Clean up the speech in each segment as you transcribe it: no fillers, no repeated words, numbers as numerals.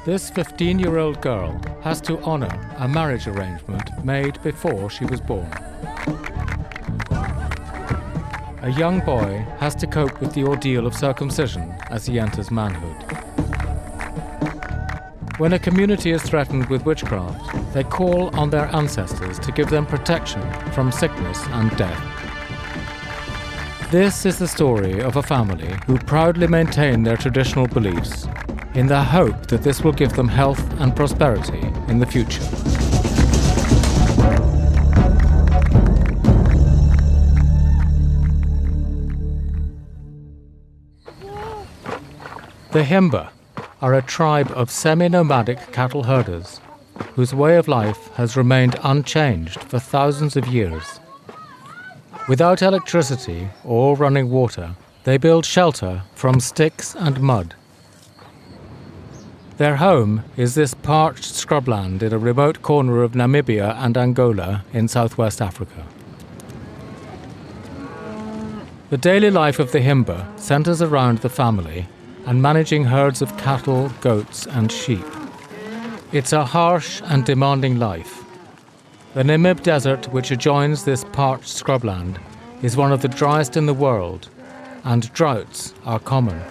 This 15-year-old girl has to honor a marriage arrangement made before she was born. A young boy has to cope with the ordeal of circumcision as he enters manhood. When a community is threatened with witchcraft, they call on their ancestors to give them protection from sickness and death. This is the story of a family who proudly maintain their traditional beliefs in the hope that this will give them health and prosperity in the future. The Himba are a tribe of semi-nomadic cattle herders whose way of life has remained unchanged for thousands of years. Without electricity or running water, they build shelter from sticks and mud. Their home is this parched scrubland in a remote corner of Namibia and Angola in southwest Africa. The daily life of the Himba centers around the family and managing herds of cattle, goats, and sheep. It's a harsh and demanding life. The Namib Desert, which adjoins this parched scrubland, is one of the driest in the world, and droughts are common.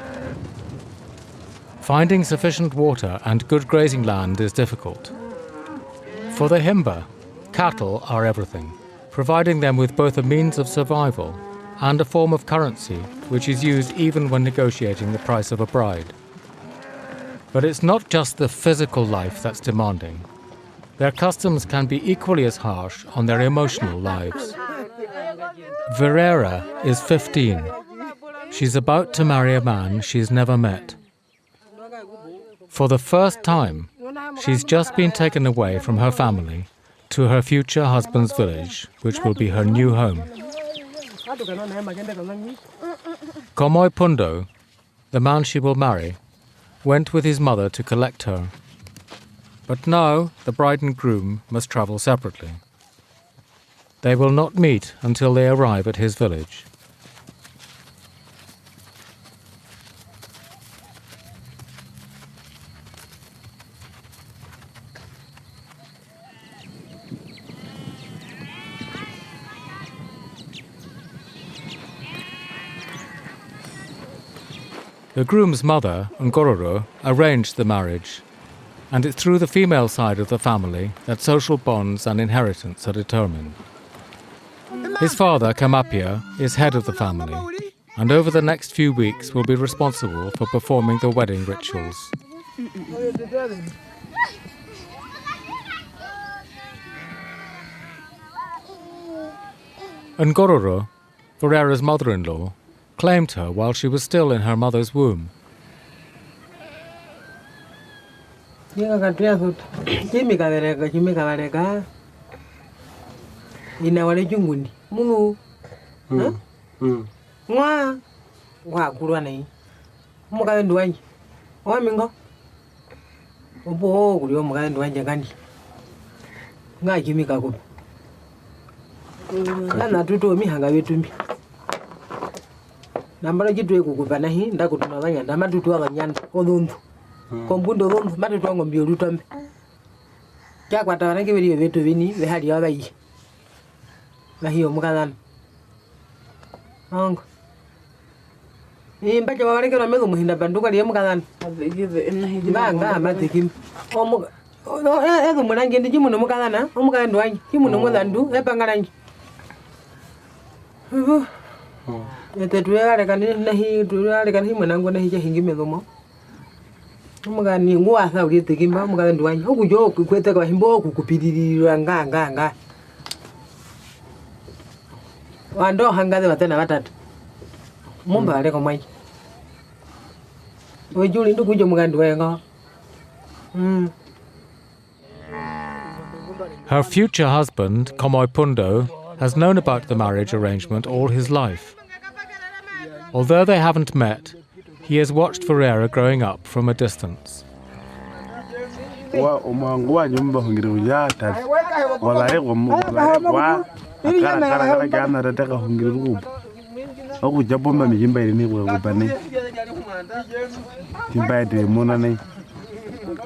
Finding sufficient water and good grazing land is difficult. For the Himba, cattle are everything, providing them with both a means of survival and a form of currency which is used even when negotiating the price of a bride. But it's not just the physical life that's demanding. Their customs can be equally as harsh on their emotional lives. Verera is 15. She's about to marry a man she's never met. For the first time, she's just been taken away from her family to her future husband's village, which will be her new home. Komoi Pundo, the man she will marry, went with his mother to collect her. But now the bride and groom must travel separately. They will not meet until they arrive at his village. The groom's mother, Ngororo, arranged the marriage, and it's through the female side of the family that social bonds and inheritance are determined. His father, Kamapia, is head of the family, and over the next few weeks will be responsible for performing the wedding rituals. Ngororo, Verera's mother-in-law, claimed her while she was still in her mother's womb. Nambara jitu kukupana hii ndakutunawanya ndamatutu wanganyana odundu kombundo odundu matutu wangombi olutambe kyakwata wanake bili betu bini behali abayi bahiyo mukazana ongo imbaje wabaleke na mezo muhinda banduka liye mukazana banga amatekim omuga ezo mulange ndi kimuno mukazana omuga ndwanyi kimuno muzandu epangalangi Ete tuwele kani mwanangu na hija hingi mezomo. Mga ni ngwa sa ugete kimba mga ndwanyi. Hoku jo kwete kwa himbo kukupidira nga. Wando hangaze batena batatu. Mumba ale komai. Wejuli ndu kujo mga ndwenga. Her future husband, Komoi Pundo, has known about the marriage arrangement all his life. Although they haven't met, he has watched Verera growing up from a distance.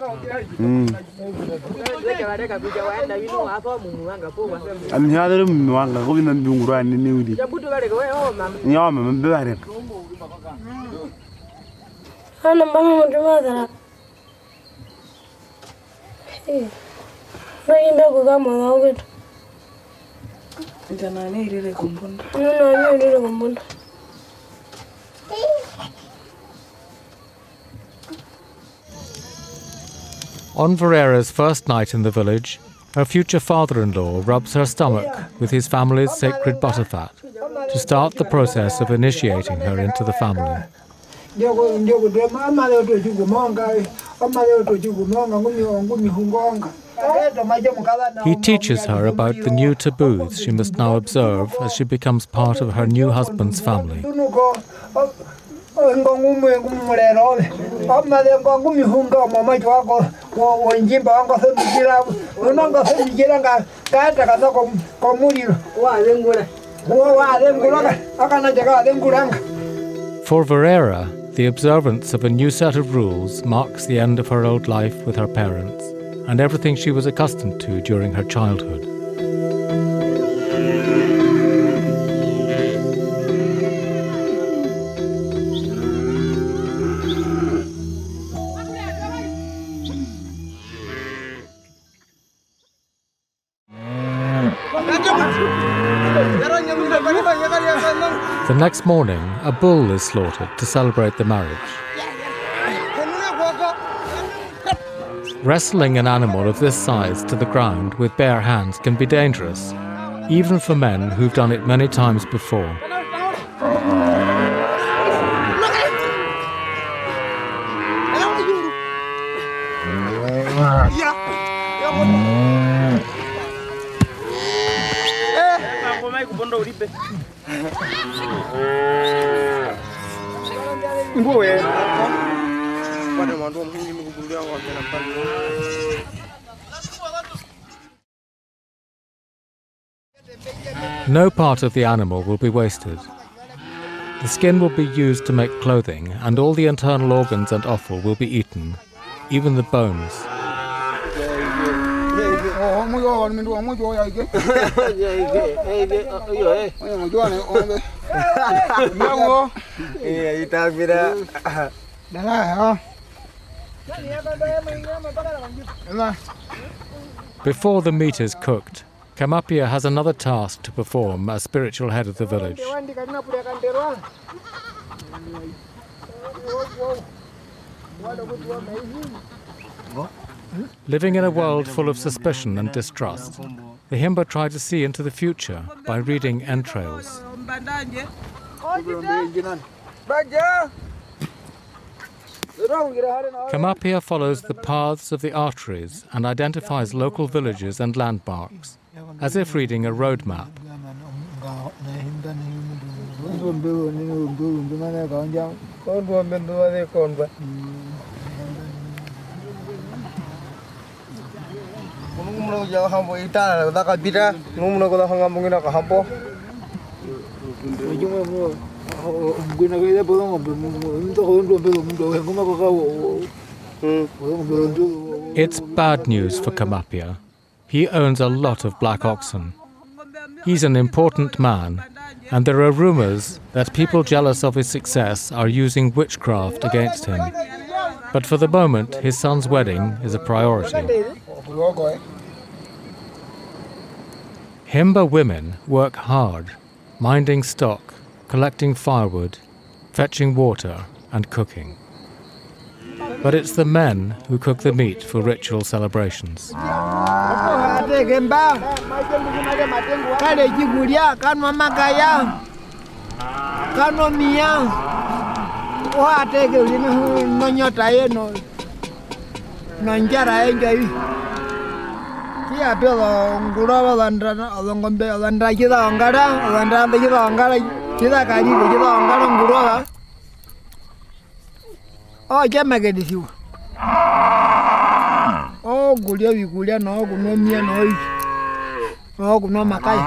I'm here to Mwanga, going and doing run in New Delhi. Yama, Barrett. Ana mama mtumada. Naimba kugama wawe. Ndana ne ile kumbunda. Nana ne ile kumbunda. On Verera's first night in the village, her future father-in-law rubs her stomach with his family's sacred butterfat to start the process of initiating her into the family. He teaches her about the new taboos she must now observe as she becomes part of her new husband's family. For Verera, the observance of a new set of rules marks the end of her old life with her parents and everything she was accustomed to during her childhood. The next morning, a bull is slaughtered to celebrate the marriage. Wrestling an animal of this size to the ground with bare hands can be dangerous, even for men who've done it many times before. No part of the animal will be wasted. The skin will be used to make clothing, and all the internal organs and offal will be eaten, even the bones. Before the meat is cooked, Kamapia has another task to perform as spiritual head of the village. Living in a world full of suspicion and distrust, the Himba try to see into the future by reading entrails. Kamapia follows the paths of the arteries and identifies local villages and landmarks, as if reading a road map. It's bad news for Kamapia. He owns a lot of black oxen. He's an important man, and there are rumors that people jealous of his success are using witchcraft against him. But for the moment, his son's wedding is a priority. Himba women work hard, minding stock, collecting firewood, fetching water, and cooking. But it's the men who cook the meat for ritual celebrations. Oh, jamage this you. Oh, Gulia, no, no, Mia, no, no, Makai.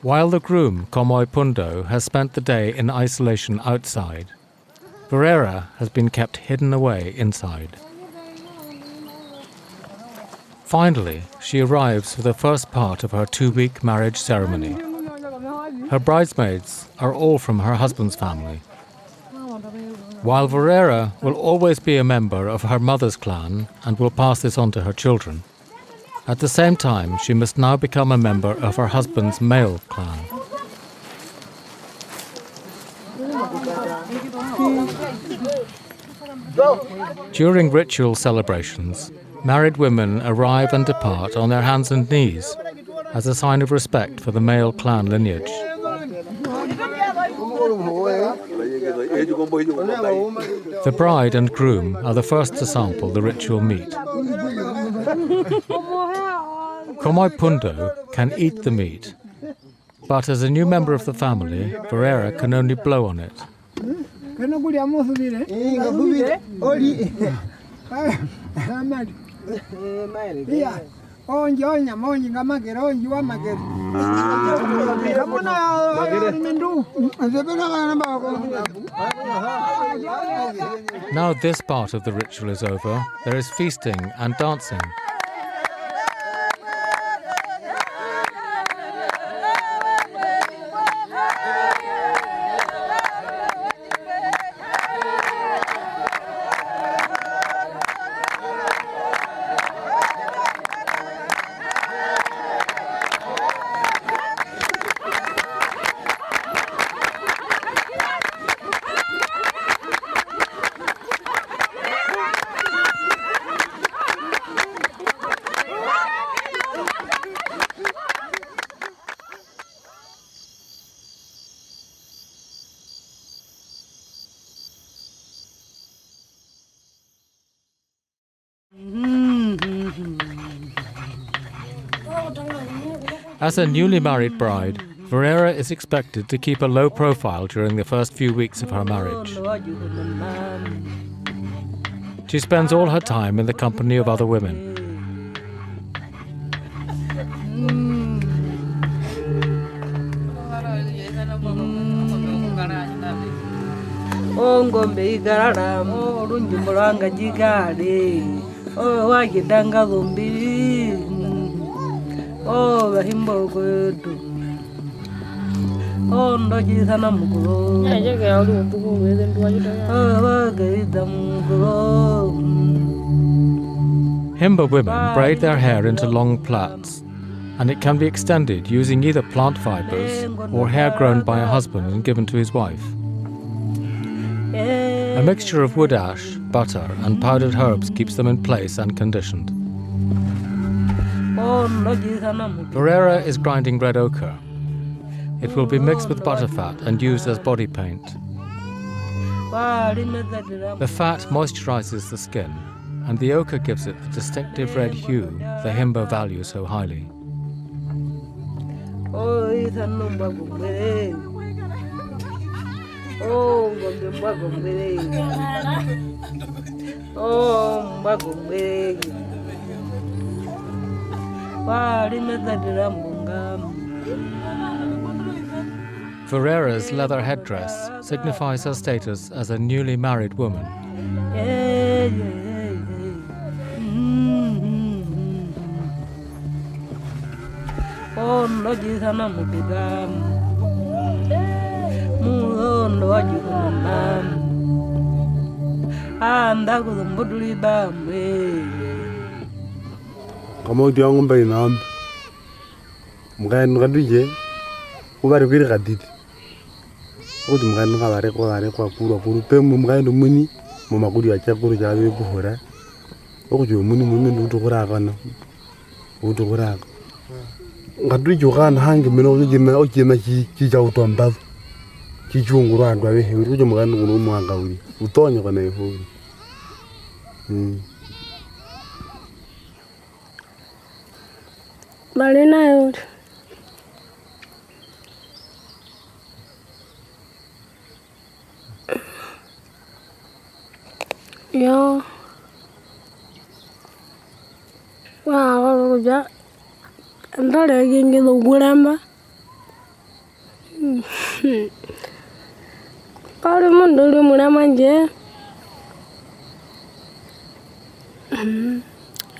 While the groom, Komoi Pundo, has spent the day in isolation outside, Verera has been kept hidden away inside. Finally, she arrives for the first part of her 2-week marriage ceremony. Her bridesmaids are all from her husband's family. While Verera will always be a member of her mother's clan and will pass this on to her children, at the same time she must now become a member of her husband's male clan. During ritual celebrations, married women arrive and depart on their hands and knees as a sign of respect for the male clan lineage. The bride and groom are the first to sample the ritual meat. Komai Pundo can eat the meat, but as a new member of the family, Verera can only blow on it. Now this part of the ritual is over, there is feasting and dancing. As a newly married bride, Verera is expected to keep a low profile during the first few weeks of her marriage. She spends all her time in the company of other women. Oh, the Himba good. Oh, no, Jesus, and I'm good. I just got to go with them. Oh, get them go. Himba women braid their hair into long plaits, and it can be extended using either plant fibers or hair grown by a husband and given to his wife. A mixture of wood ash, butter, and powdered herbs keeps them in place and conditioned. Verera is grinding red ochre. It will be mixed with butterfat and used as body paint. The fat moisturizes the skin, and the ochre gives it the distinctive red hue the Himba value so highly. Verera's leather headdress signifies her status as a newly married woman. Kamu dia ngombe inam, mungkin je, ubar bir kadit. Udah mungkin kaware kwa puru pe mungkin muni, mama kuri aja kuri jabe buhora. Udah muni udah kurang kan, udah kurang. Ngadu juga hang meno jema ki jauh tuambab, ki jungguran babe. Udah mungkin unu mangkawi, utonya kan itu. Marina out. Yeah. Wow, yeah. I'm not getting the wood amber. Kali mundo uli muna manje.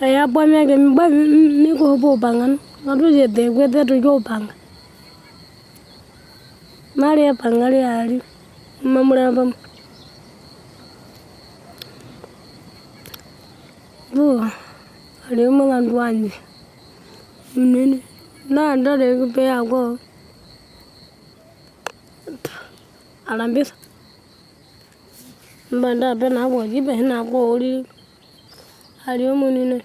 Aya bwa miake mbwa miko hopo pangan. Ngatu jete kwete tujo panga. Mali ya pangali ali. Mamura pam. Ali umangandu wanje. Kunene. Na ndale kupe ako. Alambisa. Mbanda pena ako jipe hina ako uli. Ali umunine.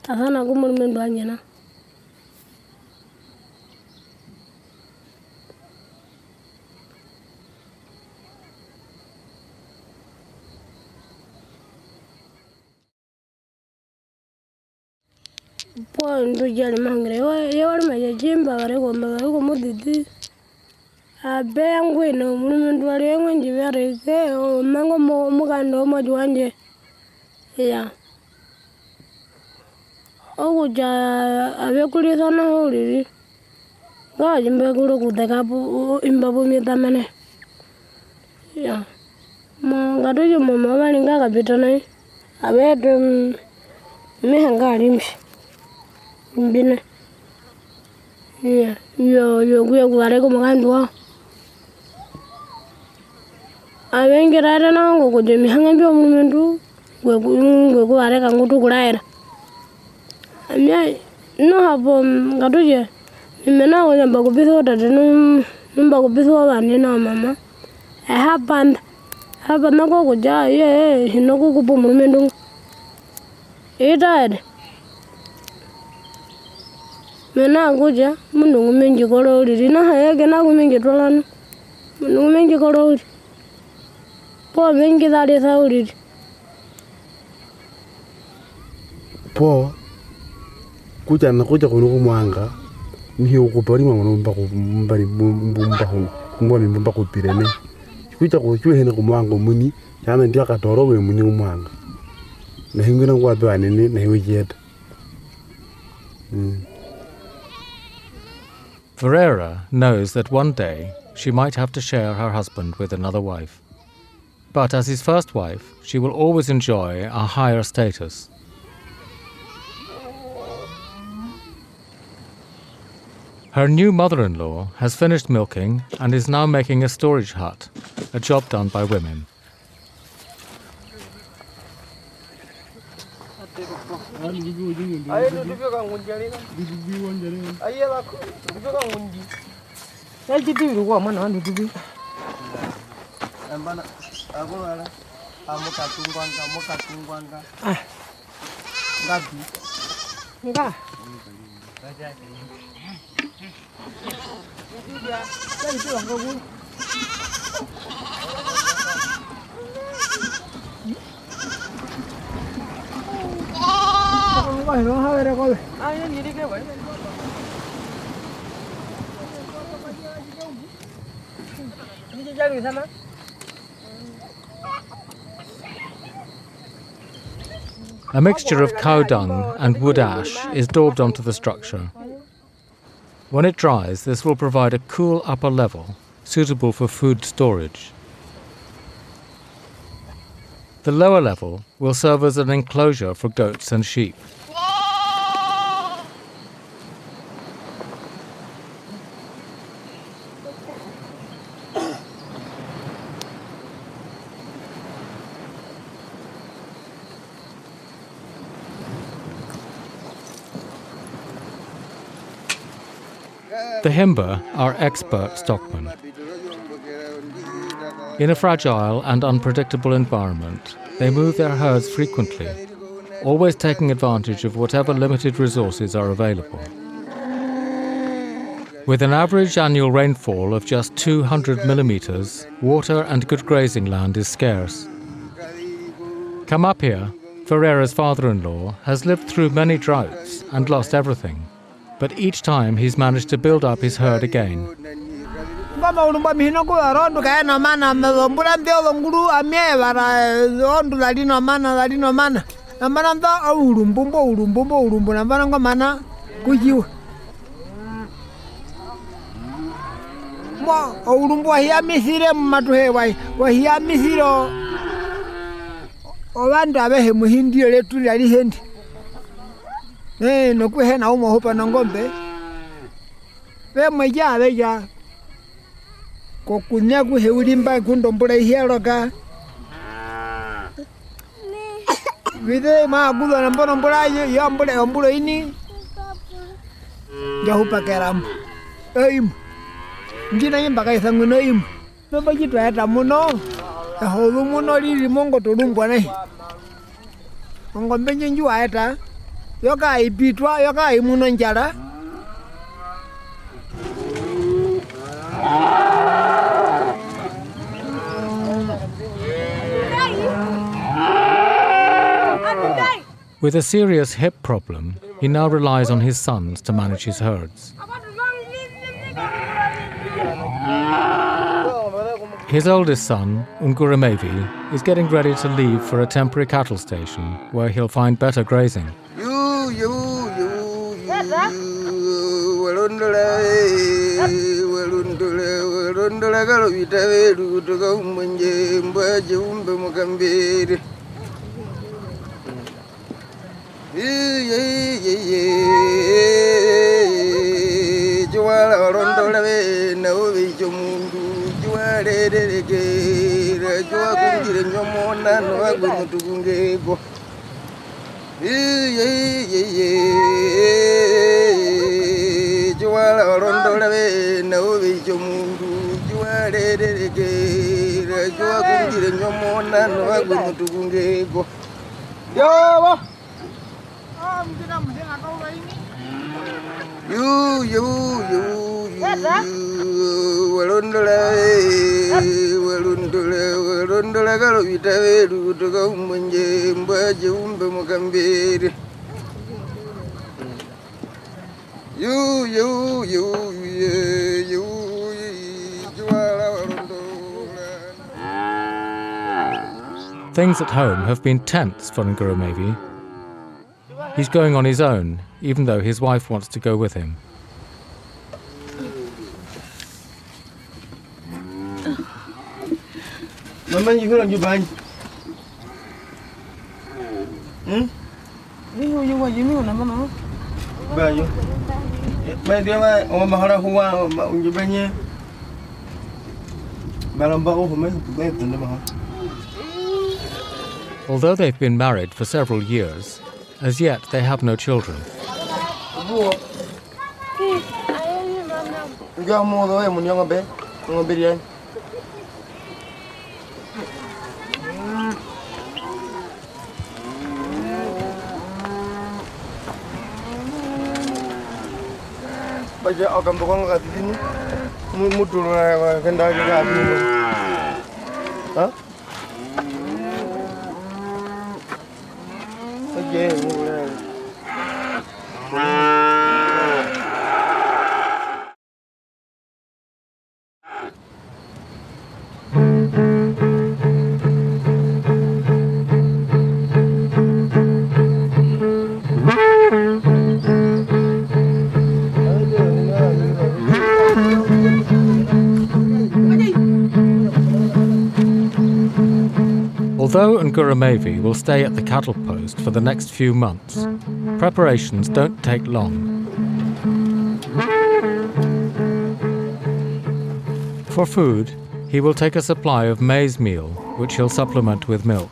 Asana kumulumendu wanje na. Po ndo jali mangre ye wali maja jimba bare ko modidi abe ngwe no mun ndo wali ngwe njibere ke o mango mo kando mo jwanje ya o ja abe kuli sana hori ga jimbe kulo kuteka bu imbabu mitamane ya mo ngado jo mo bali ngaga bitana abe dum me hangari mshi mbina yo kuya ko magandwa abengerara nango ko jemi hanga mbyo mundu gwe ko are ka ngutu kulaira amya no habo ngatuje nimena ko nyamba ko biso tata numba ko biso bane na mama hapanda ko ja ye hinoko ko mundu edad mena goja mundu mengi kolo uri na hayage na kumengi tolano mundu mengi kolo uri po mengi dale sa uri po kuja kuno kumwanga ni ukupari mama mba ko mbari mbumba ho mbumba ko pirene kuja ko hene kumwanga muni yana ndia katoro we muni kumwanga na hingina kwa bwanene na hiwejeta Ferreira knows that one day she might have to share her husband with another wife. But as his first wife, she will always enjoy a higher status. Her new mother-in-law has finished milking and is now making a storage hut, a job done by women. A mixture of cow dung and wood ash is daubed onto the structure. When it dries, this will provide a cool upper level, suitable for food storage. The lower level will serve as an enclosure for goats and sheep. The Himba are expert stockmen. In a fragile and unpredictable environment, they move their herds frequently, always taking advantage of whatever limited resources are available. With an average annual rainfall of just 200 millimeters, water and good grazing land is scarce. Come up here, Ferreira's father-in-law has lived through many droughts and lost everything. But each time he's managed to build up his herd again. urumbo hiya misire matuhe wa hiya misiro obandu abehe muhindi letu yali hendi no kuhe na umo hopa na ngombe be mweja beja kokunya kuhe ulimba kundombora hiyaroka vide ma gudo na mbono mbora yo mbole ombulo ini jahupa keram njina yimba kaisa nguno im no bajitu eta muno hodu muno lili mongo tolumbwa nahi ngombe nju aeta yoka ipitwa yoka imuno njala With a serious hip problem, he now relies on his sons to manage his herds. His oldest son, Ngurumevi, is getting ready to leave for a temporary cattle station where he'll find better grazing. Things at home have been tense for Ngurumevi. He's going on his own, even though his wife wants to go with him. Mama, you go on your bike. You know, Mama. By you. My dear, oh, Mahara, who are you been here? Malamba, who made to the Maha. Although they've been married for several years, as yet they have no children. Although Ngurumevi will stay at the cattle post for the next few months, preparations don't take long. For food, he will take a supply of maize meal, which he'll supplement with milk.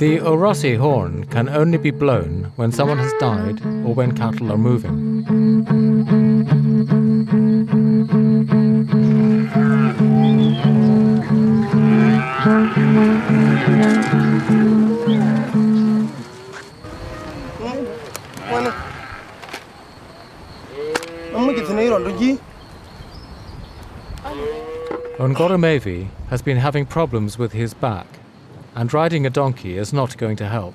The Orosi horn can only be blown when someone has died or when cattle are moving. Ngurumevi has been having problems with his back, and riding a donkey is not going to help.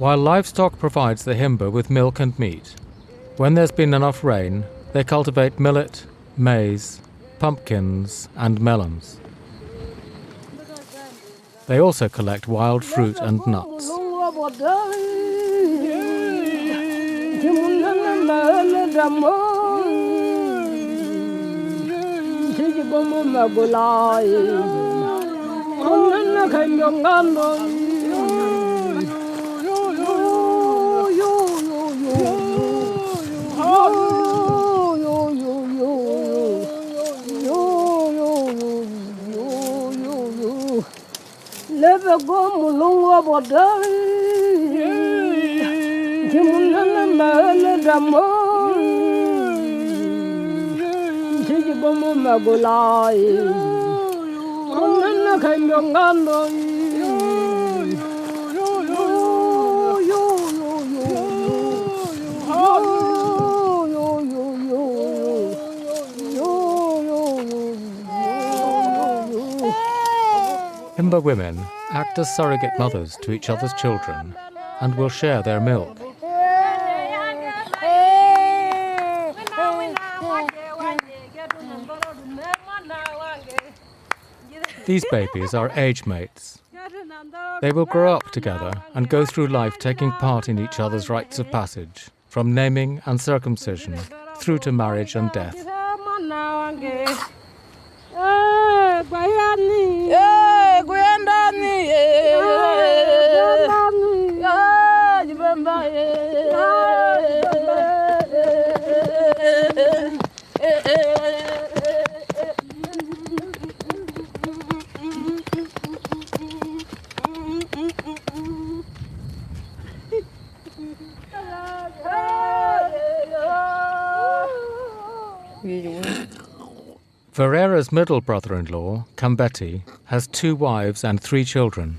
While livestock provides the Himba with milk and meat, when there's been enough rain, they cultivate millet, maize, pumpkins, and melons. They also collect wild fruit and nuts. Never go mulunga bodai. Jimunana mala damo. Jiji bomo magulai. Onana kanyongando. Himba women act as surrogate mothers to each other's children and will share their milk. These babies are age mates. They will grow up together and go through life taking part in each other's rites of passage, from naming and circumcision through to marriage and death. Verera's middle brother-in-law, Kambeti, has 2 wives and 3 children.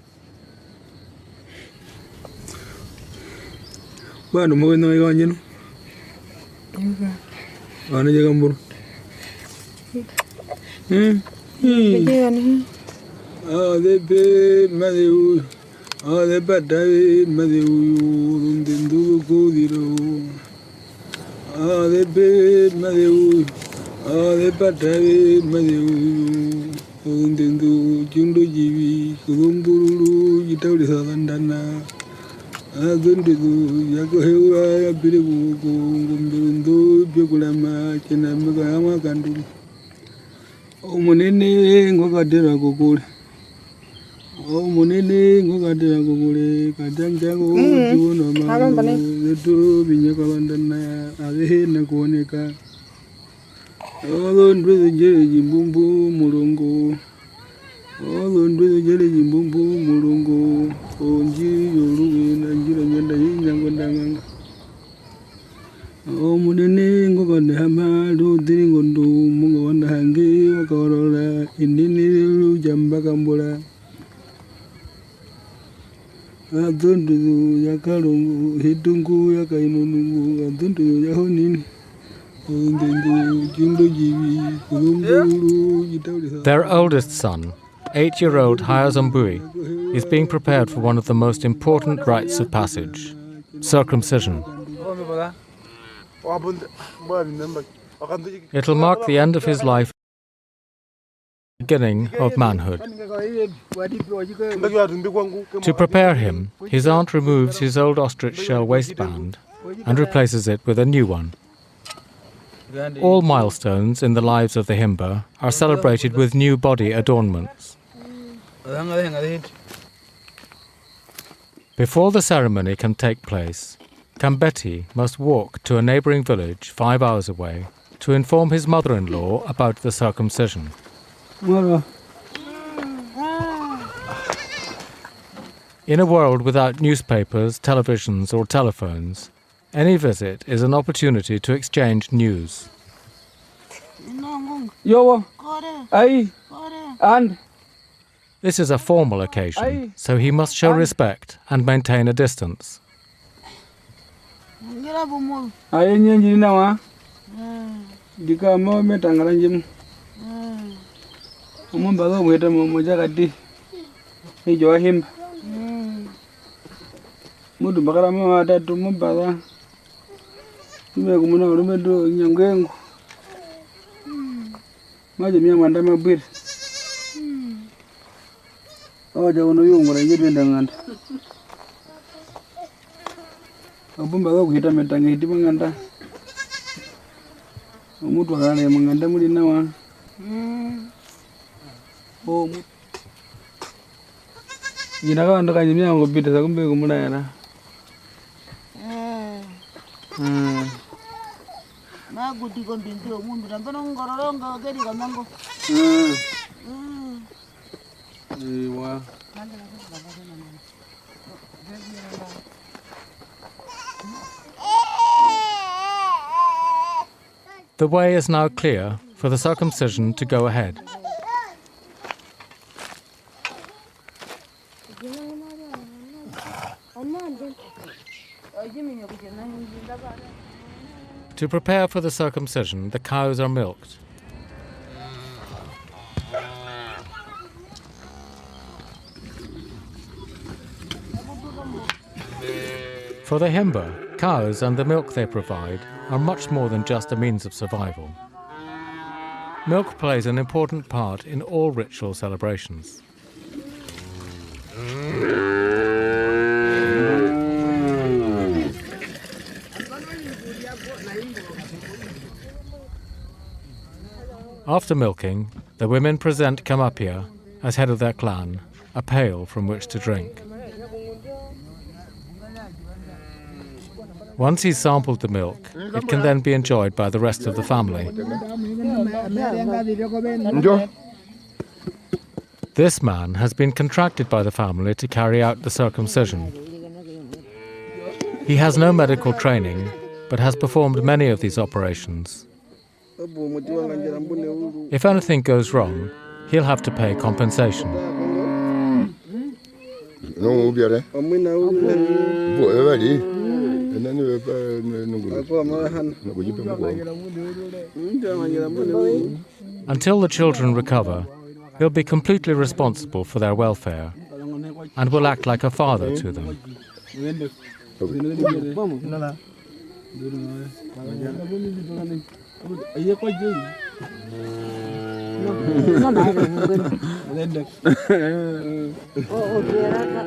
Their oldest son, 8-year-old Hayazambui, is being prepared for one of the most important rites of passage, circumcision. It'll mark the end of his life, the beginning of manhood. To prepare him, his aunt removes his old ostrich shell waistband and replaces it with a new one. All milestones in the lives of the Himba are celebrated with new body adornments. Before the ceremony can take place, Kambeti must walk to a neighbouring village 5 hours away to inform his mother-in-law about the circumcision. In a world without newspapers, televisions or telephones, any visit is an opportunity to exchange news. This is a formal occasion, so he must show respect and maintain a distance. Mudu bakara mwa tatu mbaba. Tume kumuna urumedo nyangengu. Maji miya mwanda mabwiri. Awaja wono yungu na njedu enda nganda. Abumba kwa kuhita metange hiti manganda. Mutu wakana ya manganda muli na wana. Oh, mutu. Jina kawa ndaka njimia ngopita sa kumbe kumuna yana. Maguti kontintio mundu tampeno ngororongo gedi kamango. Wow. The way is now clear for the circumcision to go ahead. To prepare for the circumcision, the cows are milked. For the Himba, cows and the milk they provide are much more than just a means of survival. Milk plays an important part in all ritual celebrations. After milking, the women present Kamapia, as head of their clan, a pail from which to drink. Once he's sampled the milk, it can then be enjoyed by the rest of the family. This man has been contracted by the family to carry out the circumcision. He has no medical training, but has performed many of these operations. If anything goes wrong, he'll have to pay compensation. Until the children recover, he'll be completely responsible for their welfare and will act like a father to them.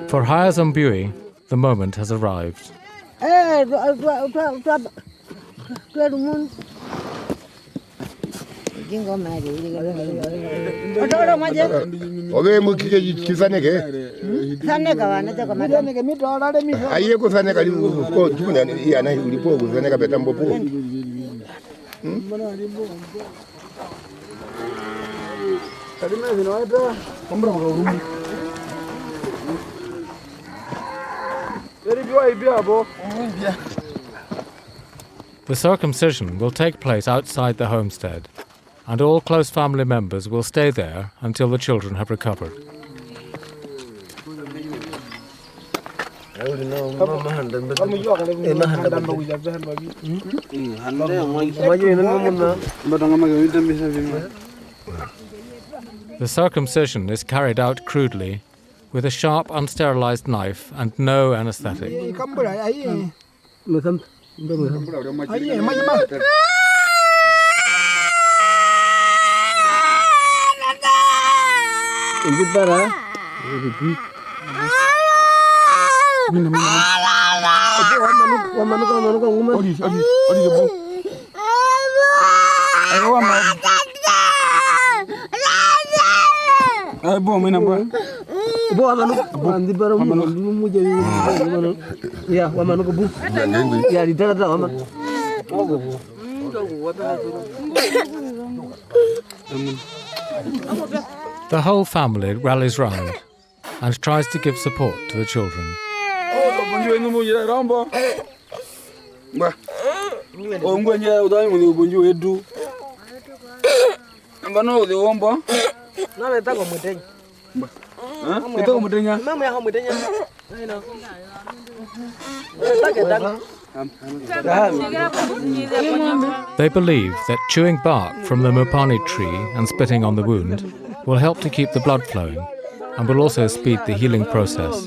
For Hayazambui, the moment has arrived. The circumcision will take place outside the homestead, and all close family members will stay there until the children have recovered. The circumcision is carried out crudely, with a sharp, unsterilized knife and no anesthetic. The whole family rallies round and tries to give support to the children. They believe that chewing bark from the mupani tree and spitting on the wound will help to keep the blood flowing and will also speed the healing process.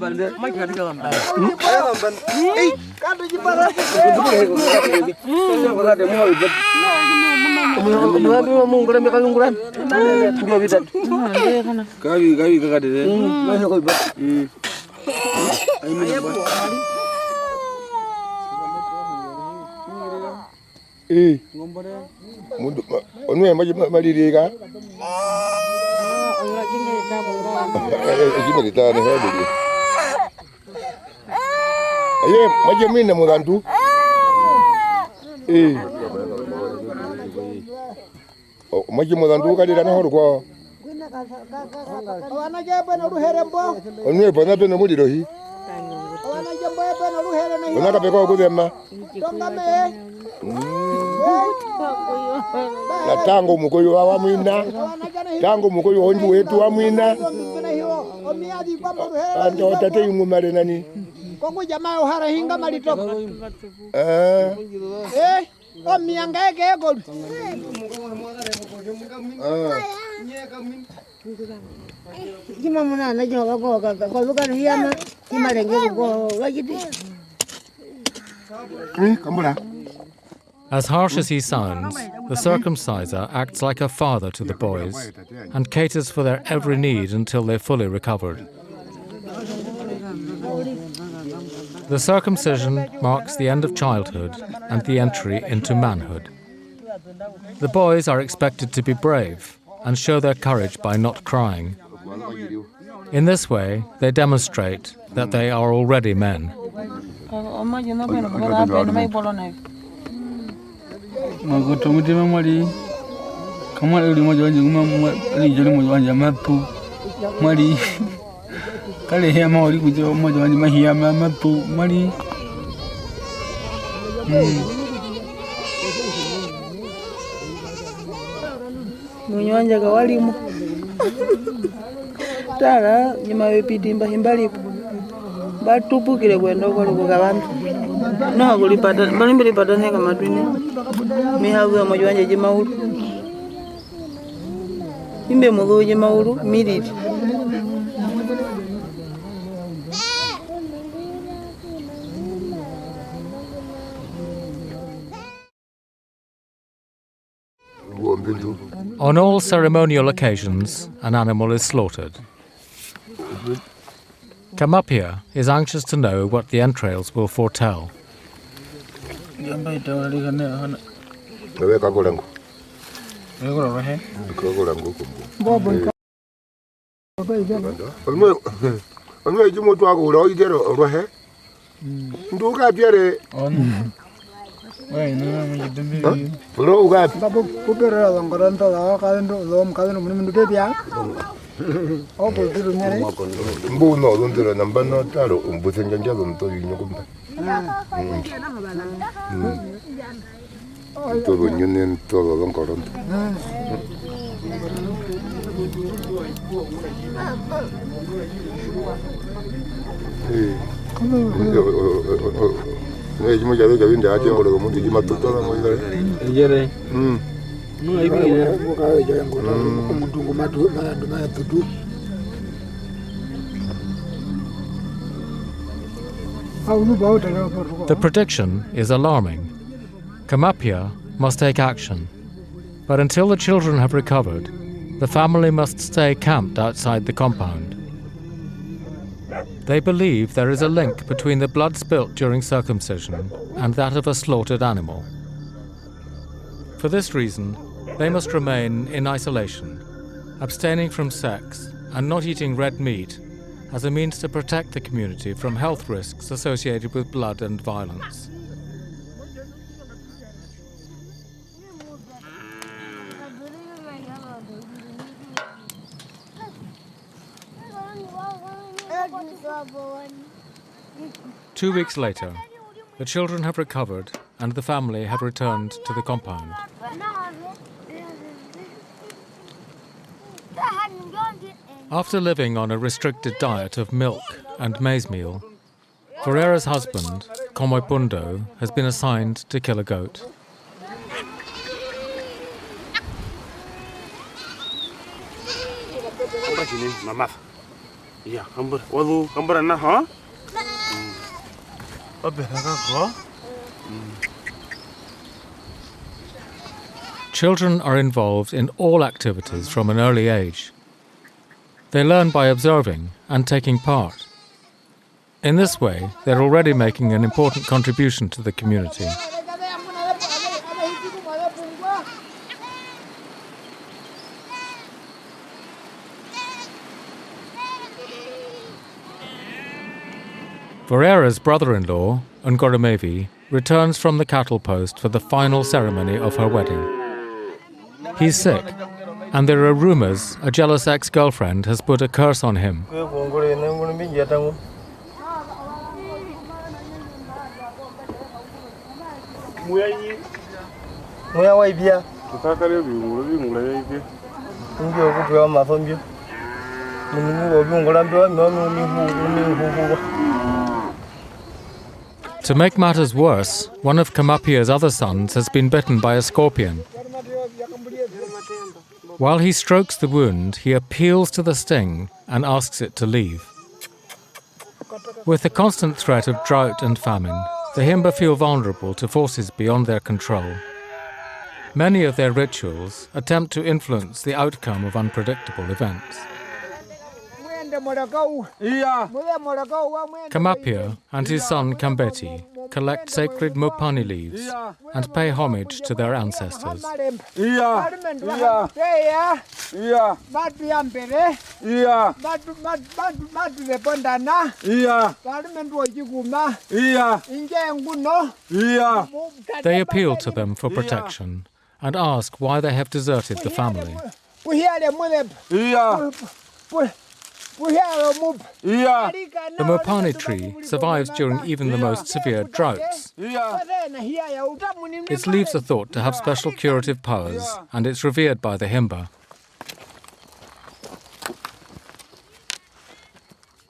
Tango mukoyo wa mwina, tango mukoyo onju wetu wa mwina. Ando tate yumumare nani? Kongo jamaa uhara hinga malitoka. Omianga eke gold. Kima muna na joga ko lukan hiyama kima lenge ko wajidi. Kambura. As harsh as he sounds, the circumciser acts like a father to the boys and caters for their every need until they're fully recovered. The circumcision marks the end of childhood and the entry into manhood. The boys are expected to be brave and show their courage by not crying. In this way, they demonstrate that they are already men. Magotomutima mali kama uli moja wanje kuma ali joli moja wanje matu mali kale hema oli kujo moja wanje mahia matu mali Munyanja kawalimu tara nyima wepitimba himbalipo batupukire kwenda okolokoka bantu no kulipata balimbelipata neka matwini mihago moja wanje jimaulu imbe mugo jimaulu militi On all ceremonial occasions, an animal is slaughtered. Kamapia is anxious to know what the entrails will foretell. Mbuno dondera nambano taro umbusenjanja donto yinyogumba. Todo nyunen todo don koronto. Jimo jabe jabe nda ati oro mo ndi jima toto na mo yere. yere no ibire Ko ja ngota ko mutungu matu na tutu. The prediction is alarming. Kamapia must take action. But until the children have recovered, the family must stay camped outside the compound. They believe there is a link between the blood spilt during circumcision and that of a slaughtered animal. For this reason, they must remain in isolation, abstaining from sex and not eating red meat as a means to protect the community from health risks associated with blood and violence. Two weeks later, the children have recovered and the family have returned to the compound. After living on a restricted diet of milk and maize meal, Ferreira's husband, Komoipundo, has been assigned to kill a goat. Ya, kambura na ha? Children are involved in all activities from an early age. They learn by observing and taking part. In this way, they're already making an important contribution to the community. Vorera's brother-in-law, Ngoromevi, returns from the cattle post for the final ceremony of her wedding. He's sick, and there are rumors a jealous ex-girlfriend has put a curse on him. To make matters worse, one of Kamapia's other sons has been bitten by a scorpion. While he strokes the wound, he appeals to the sting and asks it to leave. With the constant threat of drought and famine, the Himba feel vulnerable to forces beyond their control. Many of their rituals attempt to influence the outcome of unpredictable events. Kamapia and his son Kambeti collect sacred mopani leaves and pay homage to their ancestors. They appeal to them for protection and ask why they have deserted the family. The mopani tree survives during even the most severe droughts. Its leaves are thought to have special curative powers, and it's revered by the Himba.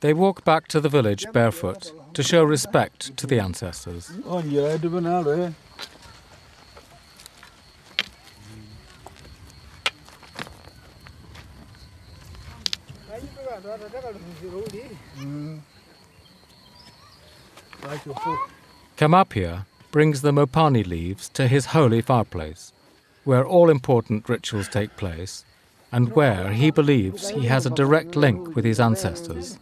They walk back to the village barefoot to show respect to the ancestors. Kamapia brings the mopani leaves to his holy fireplace, where all important rituals take place, and where he believes he has a direct link with his ancestors.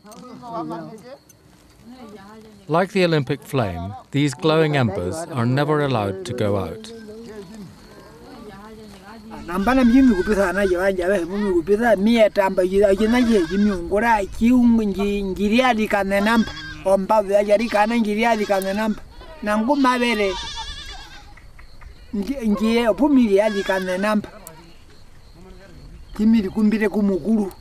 Like the Olympic flame, these glowing embers are never allowed to go out. Nambana mjimi kupita na jawanja wewe mimi kupita mie tamba jina je jimi ngora kiungu ngiriadi kana namba omba yari kana ngiriadi kana namba nangu mabere ngiye opumiri adi kana namba kimiri kumbire kumukuru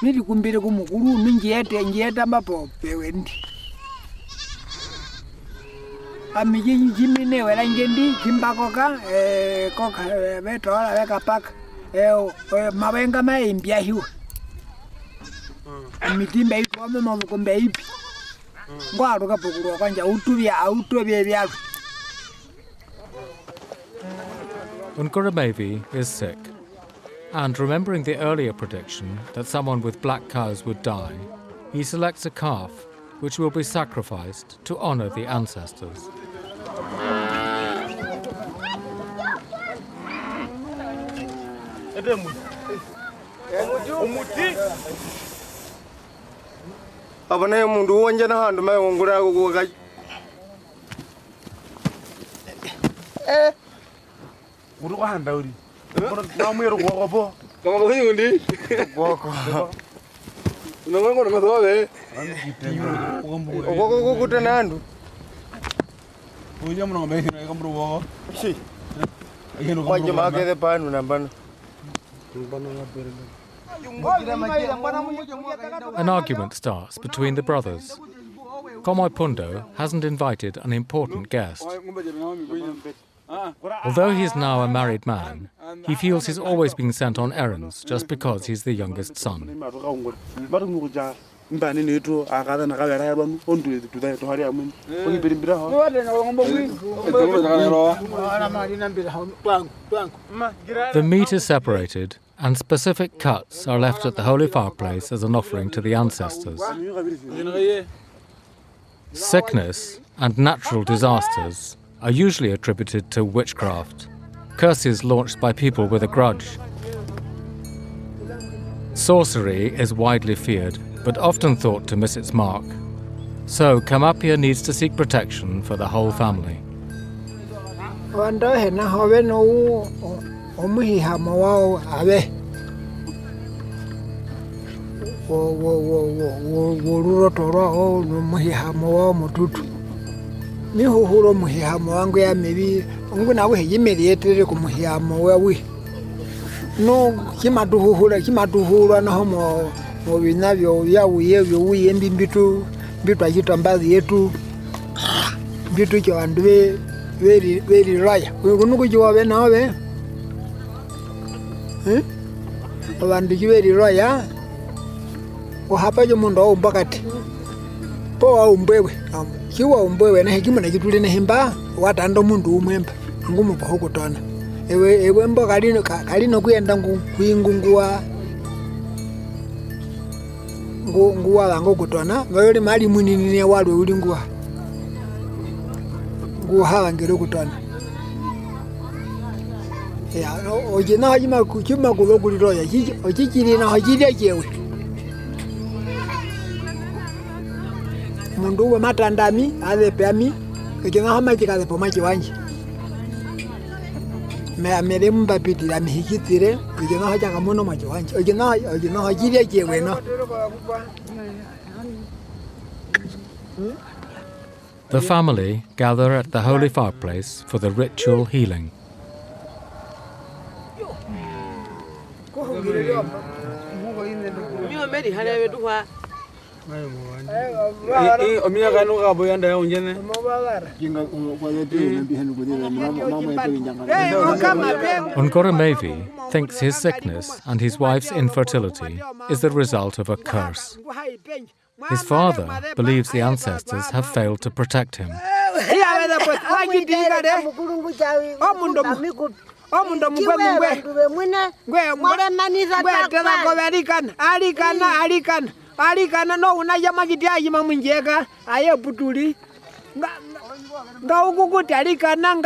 miri kumbire kumukuru ngiyeta mbapo pewendi amiji jimine wala ngendi jimbakoka koka betola weka pak mabenga maimbia hiwa amitimba iko mama kombe ipi ngwaruka pokuru kwanja utubye byaru. Ngoromevi is sick, and remembering the earlier prediction that someone with black cows would die, he selects a calf which will be sacrificed to honor the ancestors. Abana mundu wanje na handu mai ngura go ga Uru kwa handa uri. Na mwero kwa po. kama ko yundi Goko. unango na mazoe ogo kutanandu Uja mwana mbeki na kamburu wao. shi kwaje makede panu nambano. An argument starts between the brothers. Komaipundo hasn't invited an important guest. Although he is now a married man, he feels he's always been sent on errands just because he's the youngest son. The meat is separated and specific cuts are left at the holy fireplace as an offering to the ancestors. Sickness and natural disasters are usually attributed to witchcraft, curses launched by people with a grudge. Sorcery is widely feared, but often thought to miss its mark. So Kamapia needs to seek protection for the whole family. Mihuhuro muhihamo wangu ya mibi ungu nawe yimediated ku muhihamo wawi no kimatuhura na homo mo binavyo ya uyevyo uyembi mbitu ajita mbazi yetu mbitu cyo andu very raya kunuku jiwabe nawe abantu very raya o hapaje mundo ombakati po aumbwewe kiwa umbwewe na hekima na kituli na himba watanda mundu umwemba ngumu pa hokutona ewe mbo kalino kuyenda kuingungua nguwa lango kutona ngayoli mali munini ne walwe ulingua nguhala ngero kutona ya ojina hajima kuchima kulokuliro chichi ochichiri na hajiri jewe mundu we matandami alepemi kekena hama kikaze pomachi wanji me amere mbapitira mihikitire kekena haja kamono machi wanji ojina hajiri jewe no. The family gather at the holy fireplace for the ritual healing. Ongoromevi thinks his sickness and his wife's infertility is the result of a curse. His father believes the ancestors have failed to protect him. Alikana no unaja magitiaji mamunjeka aye putuli nga ukukuti alikana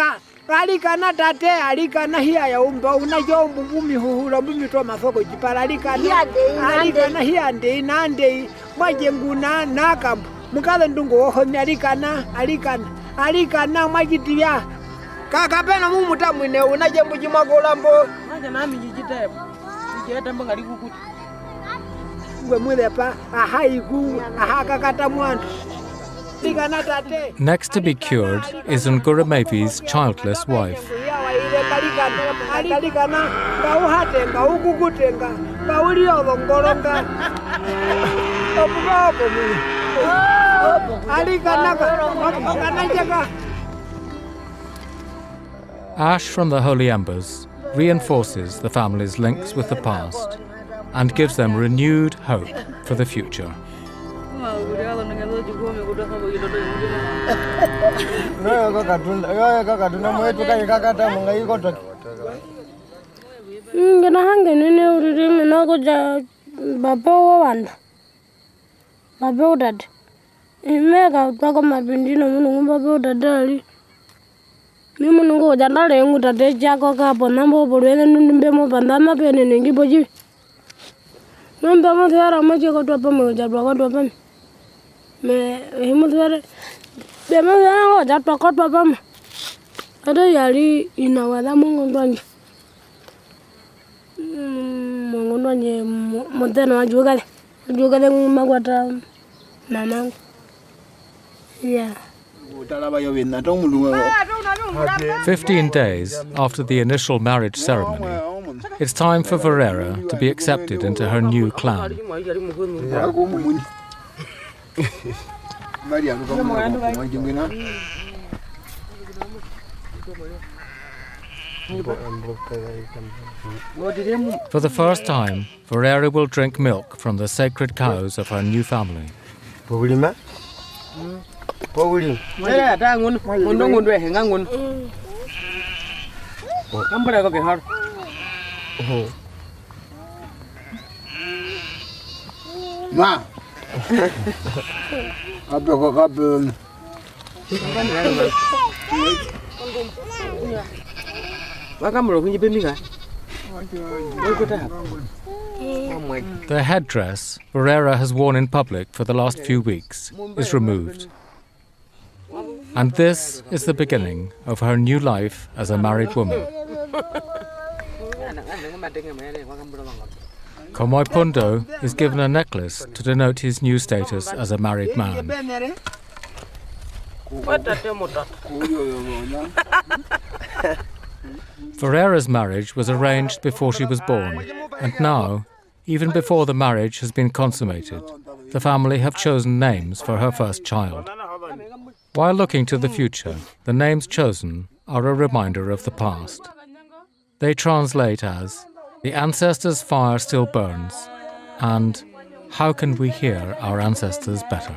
tate alikana hiya ya umba unaja mbumi huhula mbumi to masoko jipara alikana hiya ndei na ndei majenguna nakambu mukale ndungu wohomi alikana magitiya kakapena mumuta mwine unaja mbujimagola mbo aja nami jijitebo jijitebo ngali kukuti. Next to be cured is Ngoromevi's childless wife. Ash from the holy embers reinforces the family's links with the past and gives them renewed hope for the future. Nombe mutara maji kwa tuapa mojadwa kwa tuapa me himutara be mutara kwa jatwa kwa tuapa me ada yari inawala mongondwanye mutena wajugale magwata mamangu yeah. 15 days after the initial marriage ceremony, it's time for Verera to be accepted into her new clan. For the first time, Verera will drink milk from the sacred cows of her new family. Ma. Apa kok kabel? The headdress Ferreira has worn in public for the last few weeks is removed. And this is the beginning of her new life as a married woman. Komoipundo is given a necklace to denote his new status as a married man. Ferreira's marriage was arranged before she was born, and now, even before the marriage has been consummated, the family have chosen names for her first child. While looking to the future, the names chosen are a reminder of the past. They translate as, "The ancestors' fire still burns," and "How can we hear our ancestors better?"